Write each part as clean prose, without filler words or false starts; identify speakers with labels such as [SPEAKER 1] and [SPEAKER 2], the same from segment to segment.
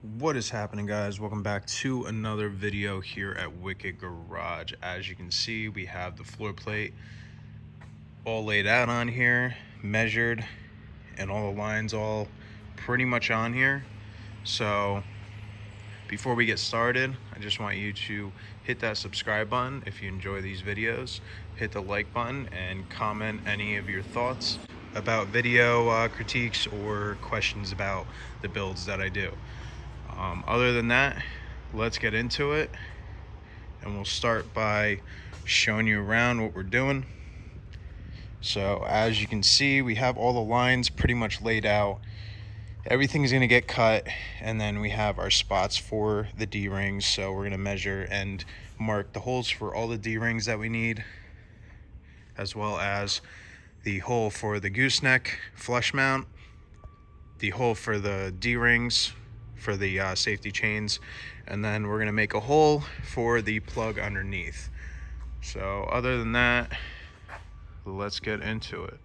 [SPEAKER 1] What is happening, guys? Welcome back to another video here at Wicked Garage. As you can see, we have the floor plate all laid out on here, measured, and all the lines all pretty much on here. So before we get started, I just want you to hit that subscribe button if you enjoy these videos, hit the like button, and comment any of your thoughts about video critiques or questions about the builds that I do. Other than that, let's get into it, and we'll start by showing you around what we're doing. So as you can see, we have all the lines pretty much laid out. Everything's going to get cut, and then we have our spots for the D-rings. So we're going to measure and mark the holes for all the D-rings that we need, as well as the hole for the gooseneck flush mount, the hole for the D-rings for the safety chains, and then we're going to make a hole for the plug underneath. So other than that, let's get into it.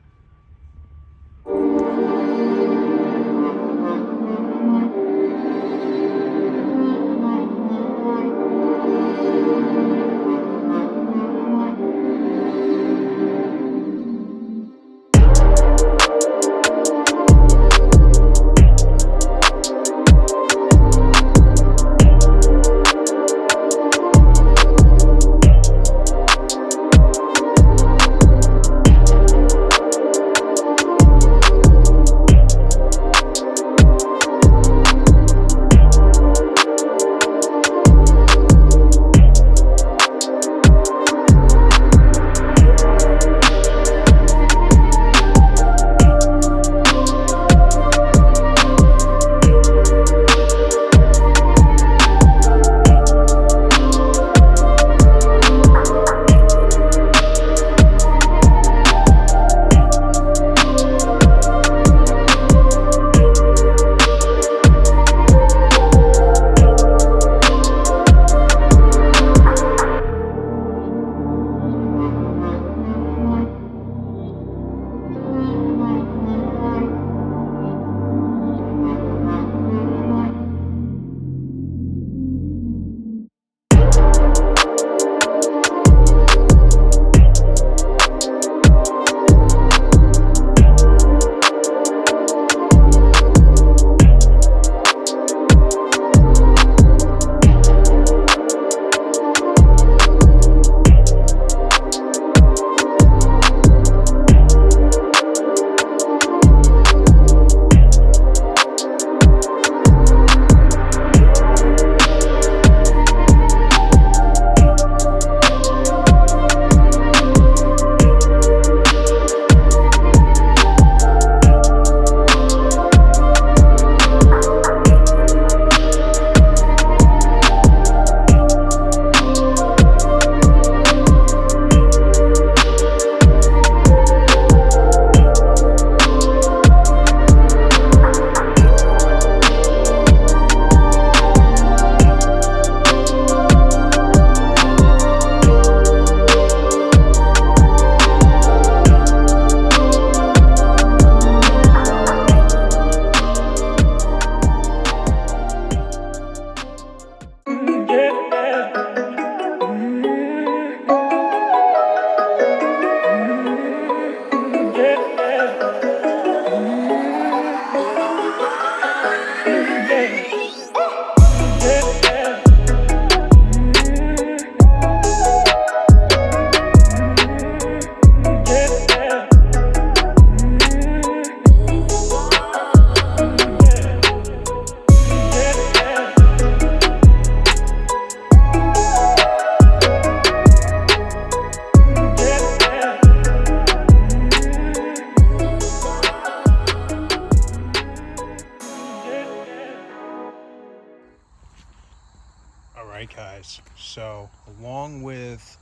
[SPEAKER 1] Alright guys, so along with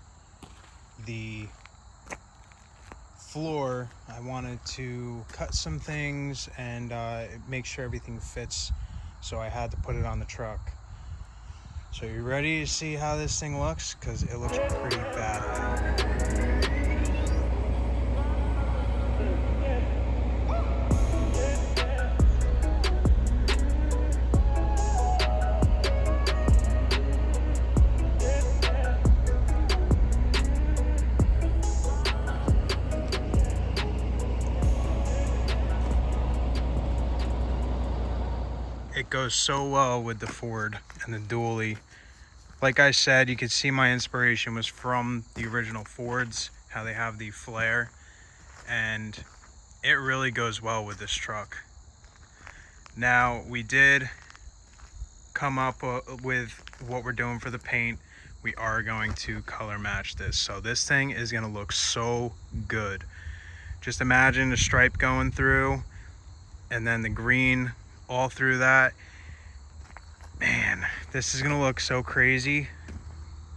[SPEAKER 1] the floor, I wanted to cut some things and make sure everything fits, so I had to put it on the truck. So you ready to see how this thing looks? Because it looks pretty bad. goes so well with the Ford and the dually. Like I said, you could see my inspiration was from the original Fords, how they have the flare, and it really goes well with this truck. Now, we did come up with what we're doing for the paint. We are going to color match this, so this thing is going to look so good. Just imagine the stripe going through and then the green all through that. Man, this is gonna look so crazy.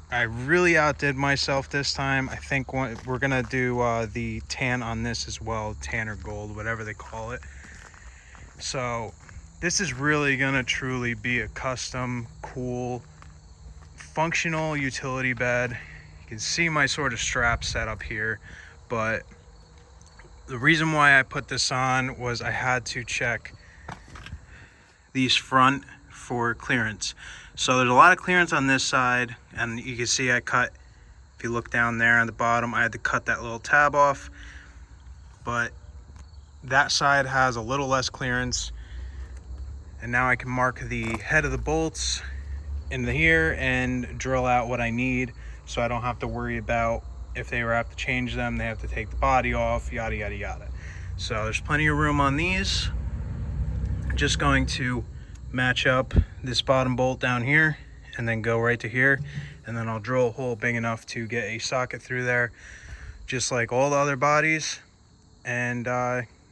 [SPEAKER 1] I really outdid myself this time. I think we're gonna do the tan on this as well, tan or gold, whatever they call it. So this is really gonna truly be a custom, cool, functional utility bed. You can see my sort of strap set up here, but the reason why I put this on was I had to check these front for clearance. So there's a lot of clearance on this side, and you can see I cut, if you look down there on the bottom, I had to cut that little tab off, but that side has a little less clearance. And now I can mark the head of the bolts in here and drill out what I need, so I don't have to worry about if they ever have to change them, they have to take the body off, yada yada yada. So there's plenty of room on these. Just going to match up this bottom bolt down here and then go right to here, and then I'll drill a hole big enough to get a socket through there, just like all the other bodies, and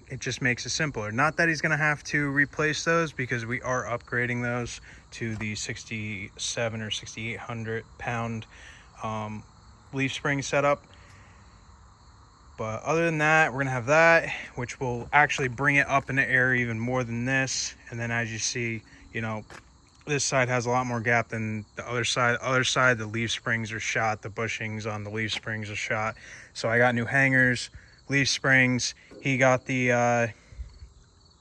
[SPEAKER 1] it just makes it simpler. Not that he's gonna have to replace those, because we are upgrading those to the 67 or 6800 pound leaf spring setup. But other than that, we're gonna have that, which will actually bring it up in the air even more than this. And then as you see, you know, this side has a lot more gap than the other side. Other side, the leaf springs are shot, the bushings on the leaf springs are shot. So I got new hangers, leaf springs. He got the,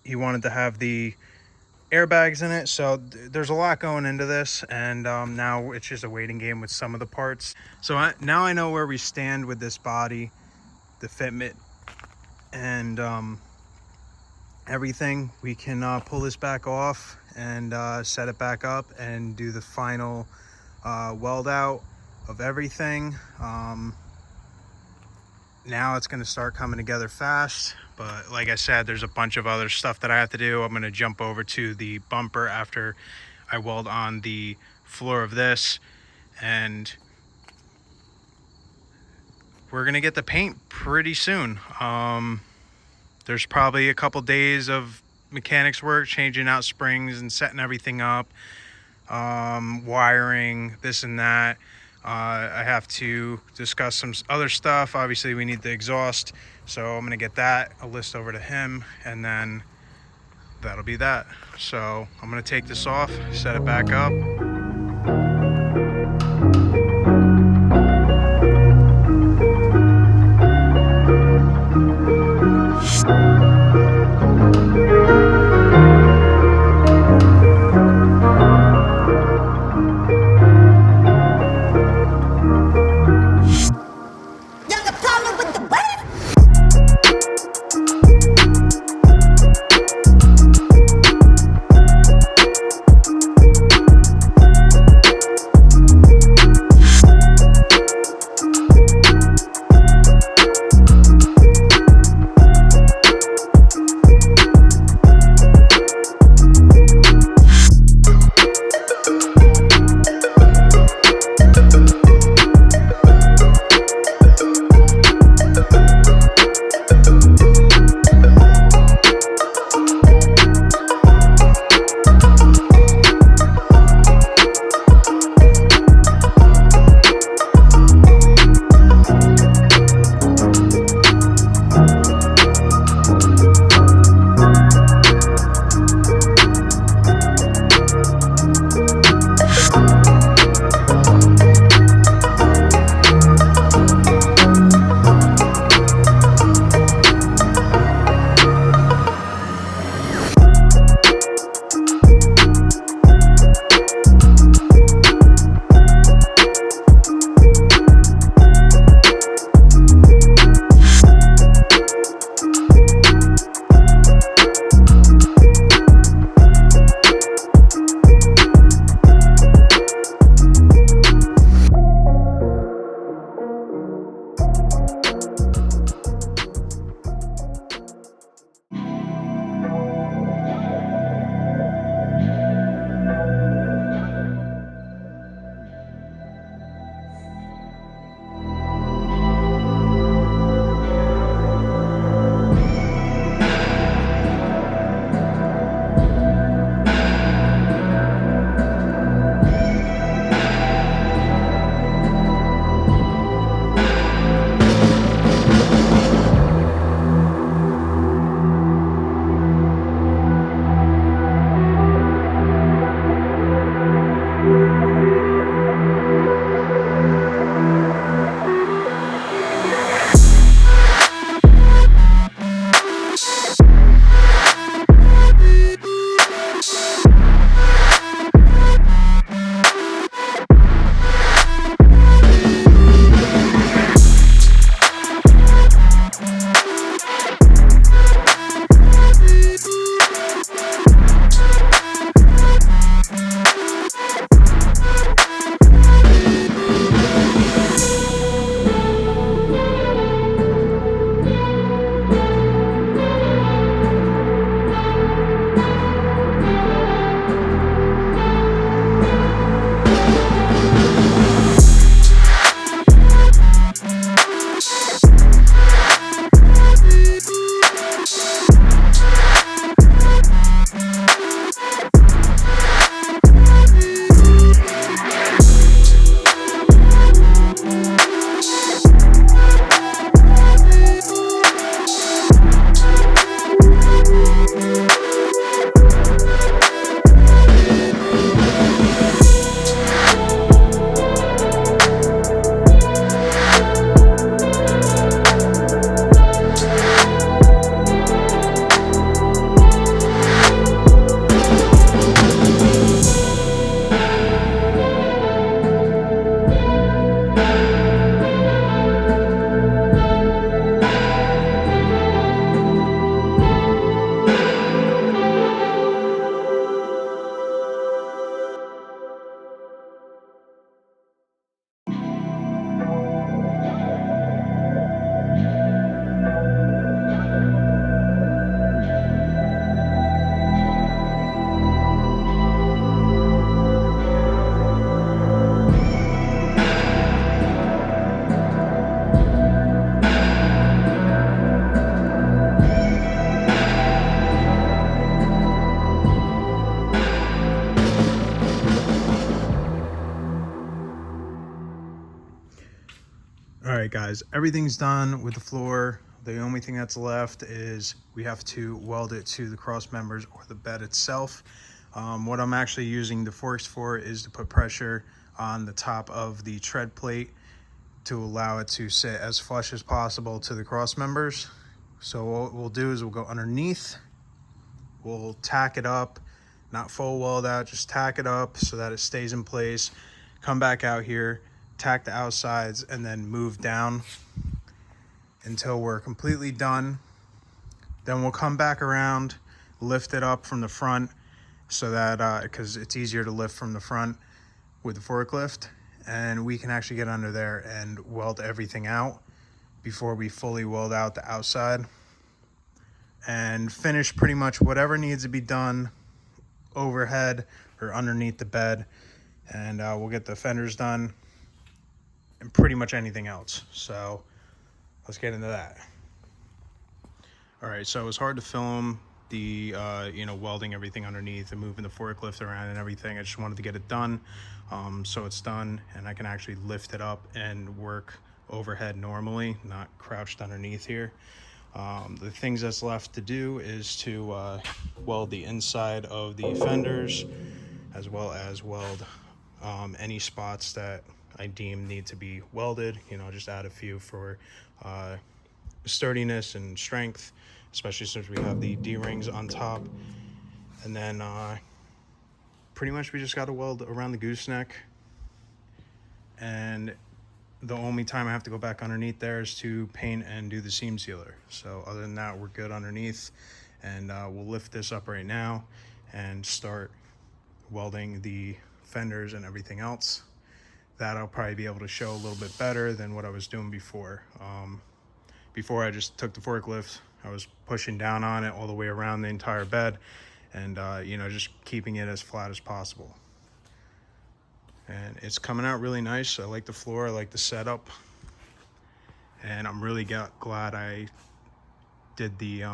[SPEAKER 1] he wanted to have the airbags in it. So there's a lot going into this, and now it's just a waiting game with some of the parts. So now I know where we stand with this body, the fitment, and everything. We can pull this back off and set it back up and do the final weld out of everything. Now it's going to start coming together fast, but like I said, there's a bunch of other stuff that I have to do. I'm going to jump over to the bumper after I weld on the floor of this, and we're gonna get the paint pretty soon. There's probably a couple days of mechanics work, changing out springs and setting everything up, wiring, this and that. I have to discuss some other stuff. Obviously we need the exhaust, so I'm gonna get that, a list over to him, and then that'll be that. So I'm gonna take this off, set it back up. right, guys, everything's done with the floor. The only thing that's left is we have to weld it to the cross members or the bed itself. What I'm actually using the forks for is to put pressure on the top of the tread plate to allow it to sit as flush as possible to the cross members. So what we'll do is we'll go underneath, we'll tack it up, not full weld out, just tack it up so that it stays in place. Come back out here, tack the outsides, and then move down until we're completely done. Then we'll come back around, lift it up from the front so that because it's easier to lift from the front with the forklift, and we can actually get under there and weld everything out before we fully weld out the outside and finish pretty much whatever needs to be done overhead or underneath the bed. And we'll get the fenders done and pretty much anything else. So let's get into that. All right, so it was hard to film the welding everything underneath and moving the forklift around and everything. I just wanted to get it done. So it's done and I can actually lift it up and work overhead normally, not crouched underneath here. The things that's left to do is to weld the inside of the fenders, as well as weld any spots that I deem need to be welded. Just add a few for sturdiness and strength, especially since we have the D-rings on top. And then pretty much we just got to weld around the gooseneck, and the only time I have to go back underneath there is to paint and do the seam sealer. So other than that, we're good underneath, and we'll lift this up right now and start welding the fenders and everything else. That I'll probably be able to show a little bit better than what I was doing before. Before I just took the forklift, I was pushing down on it all the way around the entire bed, and just keeping it as flat as possible. And it's coming out really nice. I like the floor, I like the setup, and I'm really glad I did the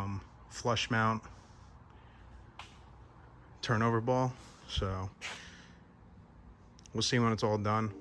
[SPEAKER 1] flush mount turnover ball. So we'll see when it's all done.